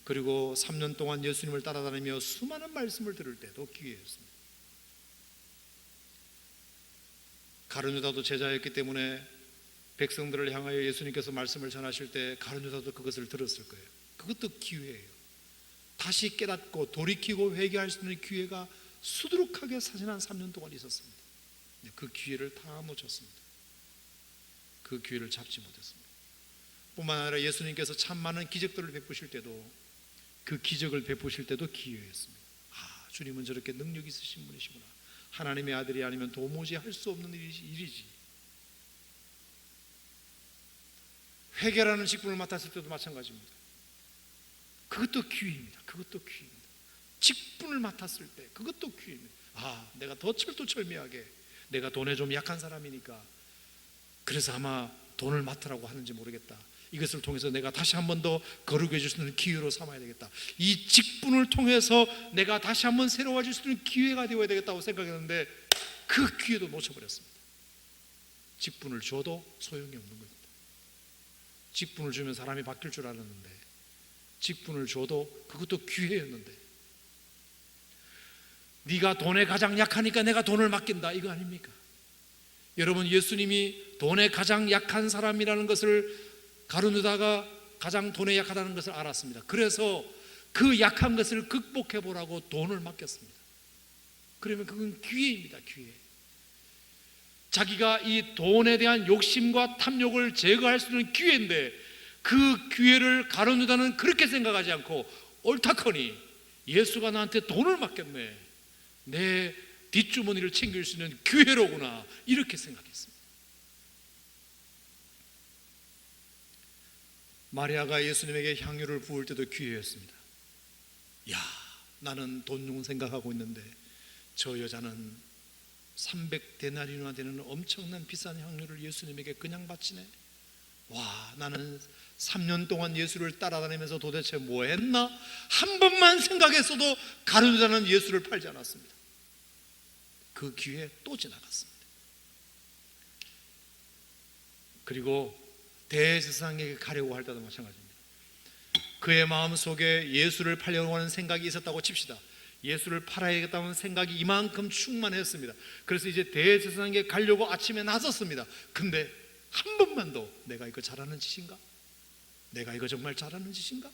그리고 3년 동안 예수님을 따라다니며 수많은 말씀을 들을 때도 기회였습니다. 가룟 유다도 제자였기 때문에 백성들을 향하여 예수님께서 말씀을 전하실 때 가룟 유다도 그것을 들었을 거예요. 그것도 기회예요. 다시 깨닫고 돌이키고 회개할 수 있는 기회가 수두룩하게 지난 3년 동안 있었습니다. 그 기회를 다 놓쳤습니다. 그 기회를 잡지 못했습니다. 뿐만 아니라 예수님께서 참 많은 기적들을 베푸실 때도 그 기적을 베푸실 때도 기회였습니다. 주님은 저렇게 능력 있으신 분이시구나. 하나님의 아들이 아니면 도무지 할 수 없는 일이지. 회개라는 직분을 맡았을 때도 마찬가지입니다. 그것도 기회입니다. 그것도 기회입니다. 직분을 맡았을 때 그것도 기회입니다. 내가 더 철두철미하게, 내가 돈에 좀 약한 사람이니까 그래서 아마 돈을 맡으라고 하는지 모르겠다. 이것을 통해서 내가 다시 한 번 더 거룩해 줄 수 있는 기회로 삼아야 되겠다. 이 직분을 통해서 내가 다시 한 번 새로워질 수 있는 기회가 되어야 되겠다고 생각했는데 그 기회도 놓쳐버렸습니다. 직분을 줘도 소용이 없는 겁니다. 직분을 주면 사람이 바뀔 줄 알았는데, 직분을 줘도 그것도 기회였는데, 네가 돈에 가장 약하니까 내가 돈을 맡긴다, 이거 아닙니까? 여러분, 예수님이 돈에 가장 약한 사람이라는 것을 가룟 유다가 가장 돈에 약하다는 것을 알았습니다. 그래서 그 약한 것을 극복해 보라고 돈을 맡겼습니다. 그러면 그건 기회입니다. 기회. 자기가 이 돈에 대한 욕심과 탐욕을 제거할 수 있는 기회인데 그 기회를 가룟 유다는 그렇게 생각하지 않고 옳다커니 예수가 나한테 돈을 맡겼네, 내 뒷주머니를 챙길 수 있는 기회로구나, 이렇게 생각했습니다. 마리아가 예수님에게 향유를 부을 때도 기회였습니다. 나는 돈 생각하고 있는데 저 여자는 300데나리오나 되는 엄청난 비싼 향유를 예수님에게 그냥 바치네. 나는 3년 동안 예수를 따라다니면서 도대체 뭐 했나? 한 번만 생각했어도 가룟 유다는 예수를 팔지 않았습니다. 그 기회 또 지나갔습니다. 그리고 대제사장에게 가려고 할 때도 마찬가지입니다. 그의 마음속에 예수를 팔려고 하는 생각이 있었다고 칩시다. 예수를 팔아야겠다는 생각이 이만큼 충만했습니다. 그래서 이제 대제사장에게 가려고 아침에 나섰습니다. 근데 한 번만 더 내가 이거 잘하는 짓인가? 내가 이거 정말 잘하는 짓인가?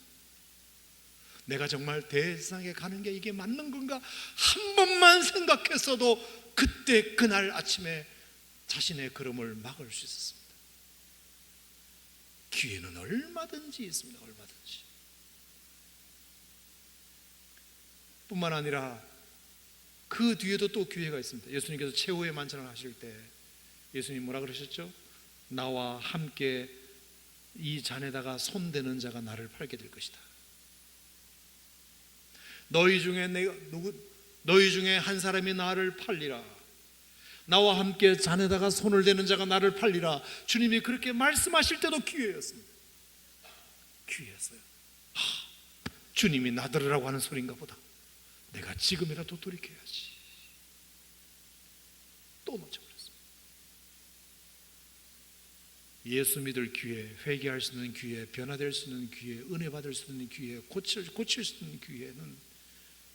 내가 정말 대제사장에 가는 게 이게 맞는 건가? 한 번만 생각했어도 그때 그날 아침에 자신의 걸음을 막을 수 있었습니다. 기회는 얼마든지 있습니다. 얼마든지. 뿐만 아니라 그 뒤에도 또 기회가 있습니다. 예수님께서 최후의 만찬을 하실 때 예수님 뭐라 그러셨죠? 나와 함께 이 잔에다가 손대는 자가 나를 팔게 될 것이다. 너희 중에 한 사람이 나를 팔리라. 나와 함께 잔에다가 손을 대는 자가 나를 팔리라. 주님이 그렇게 말씀하실 때도 기회였습니다. 기회였어요. 주님이 나들으라고 하는 소리인가 보다. 내가 지금이라도 돌이켜야지. 또 놓쳐버렸습니다. 예수 믿을 기회, 회개할 수 있는 기회, 변화될 수 있는 기회, 은혜 받을 수 있는 기회, 고칠 수 있는 기회는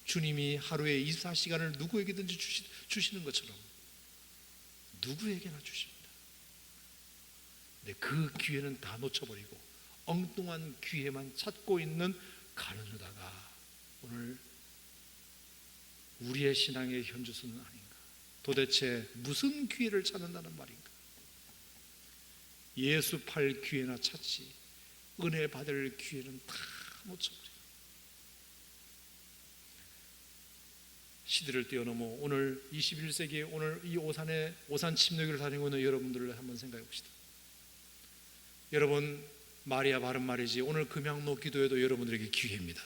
주님이 하루에 24시간을 누구에게든지 주시는 것처럼 누구에게나 주십니다. 근데 그 기회는 다 놓쳐버리고 엉뚱한 기회만 찾고 있는 가룟 유다가 오늘 우리의 신앙의 현주소는 아닌가? 도대체 무슨 기회를 찾는다는 말인가? 예수 팔 기회나 찾지 은혜 받을 기회는 다 놓쳐버려요. 시대를 뛰어넘어 오늘 21세기에 오늘 이 오산 침례교를 다니고 있는 여러분들을 한번 생각해 봅시다. 여러분, 말이야 바른 말이지, 오늘 금양로 기도회도 여러분들에게 기회입니다.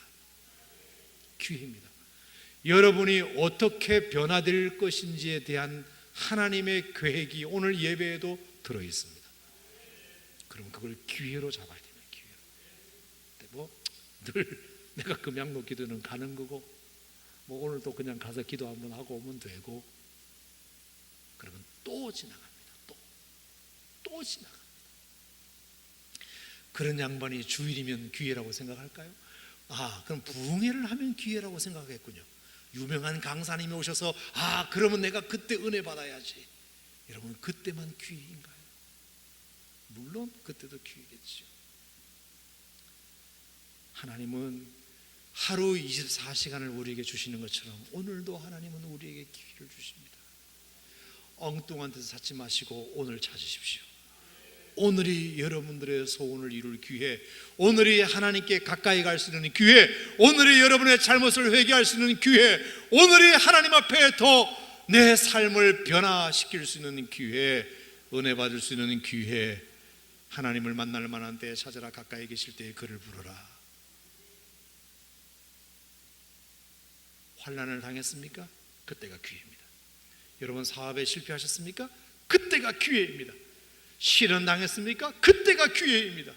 기회입니다. 여러분이 어떻게 변화될 것인지에 대한 하나님의 계획이 오늘 예배에도 들어 있습니다. 그럼 그걸 기회로 잡아야 됩니다. 기회로. 늘 내가 금양로 기도는 가는 거고, 오늘도 그냥 가서 기도 한번 하고 오면 되고, 그러면 또 지나갑니다. 또 지나갑니다. 그런 양반이 주일이면 기회라고 생각할까요? 그럼 부흥회를 하면 기회라고 생각했군요. 유명한 강사님이 오셔서 그러면 내가 그때 은혜 받아야지. 여러분, 그때만 기회인가요? 물론 그때도 기회겠죠. 하나님은 하루 24시간을 우리에게 주시는 것처럼 오늘도 하나님은 우리에게 기회를 주십니다. 엉뚱한 데서 찾지 마시고 오늘 찾으십시오. 오늘이 여러분들의 소원을 이룰 기회, 오늘이 하나님께 가까이 갈 수 있는 기회, 오늘이 여러분의 잘못을 회개할 수 있는 기회, 오늘이 하나님 앞에 더 내 삶을 변화시킬 수 있는 기회, 은혜 받을 수 있는 기회. 하나님을 만날 만한 때에 찾아라. 가까이 계실 때에 그를 부르라. 환난을 당했습니까? 그때가 기회입니다. 여러분, 사업에 실패하셨습니까? 그때가 기회입니다. 실현 당했습니까? 그때가 기회입니다.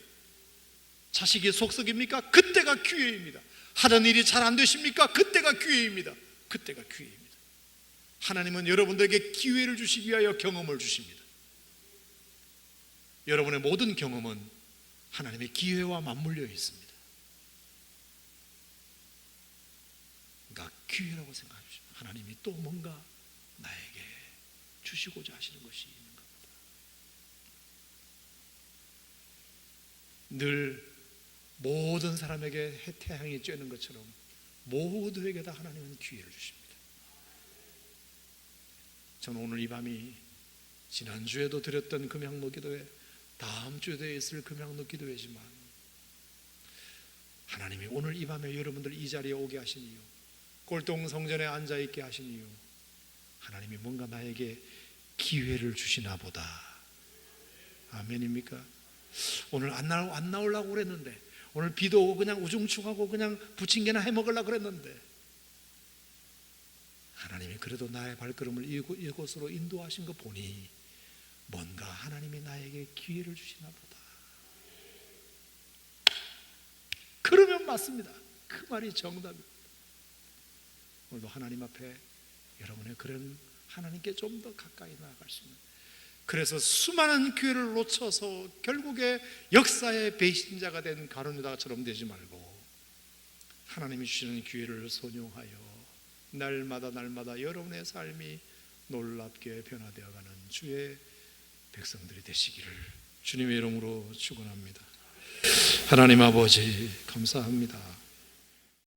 자식이 속썩입니까? 그때가 기회입니다. 하던 일이 잘 안 되십니까? 그때가 기회입니다. 그때가 기회입니다. 하나님은 여러분들에게 기회를 주시기 위하여 경험을 주십니다. 여러분의 모든 경험은 하나님의 기회와 맞물려 있습니다. 그러니까 기회라고 생각하십시오. 하나님이 또 뭔가 나에게 주시고자 하시는 것이 있는 겁니다. 늘 모든 사람에게 태양이 쬐는 것처럼 모두에게 다 하나님은 기회를 주십니다. 저는 오늘 이 밤이 지난주에도 드렸던 금양로 기도회, 다음 주에도 있을 금양로 기도회지만 하나님이 오늘 이 밤에 여러분들 이 자리에 오게 하신 이유, 꼴동 성전에 앉아있게 하신 이유, 하나님이 뭔가 나에게 기회를 주시나 보다. 아멘입니까? 오늘 안 나오려고 그랬는데, 오늘 비도 오고 그냥 우중충하고 그냥 부침개나 해먹으려고 그랬는데, 하나님이 그래도 나의 발걸음을 이곳으로 인도하신 거 보니 뭔가 하나님이 나에게 기회를 주시나 보다. 그러면 맞습니다. 그 말이 정답입니다. 오늘도 하나님 앞에 여러분의 그런 하나님께 좀 더 가까이 나아갈 수 있는, 그래서 수많은 기회를 놓쳐서 결국에 역사의 배신자가 된 가룟 유다처럼 되지 말고 하나님이 주시는 기회를 선용하여 날마다 여러분의 삶이 놀랍게 변화되어가는 주의 백성들이 되시기를 주님의 이름으로 축원합니다. 하나님 아버지 감사합니다.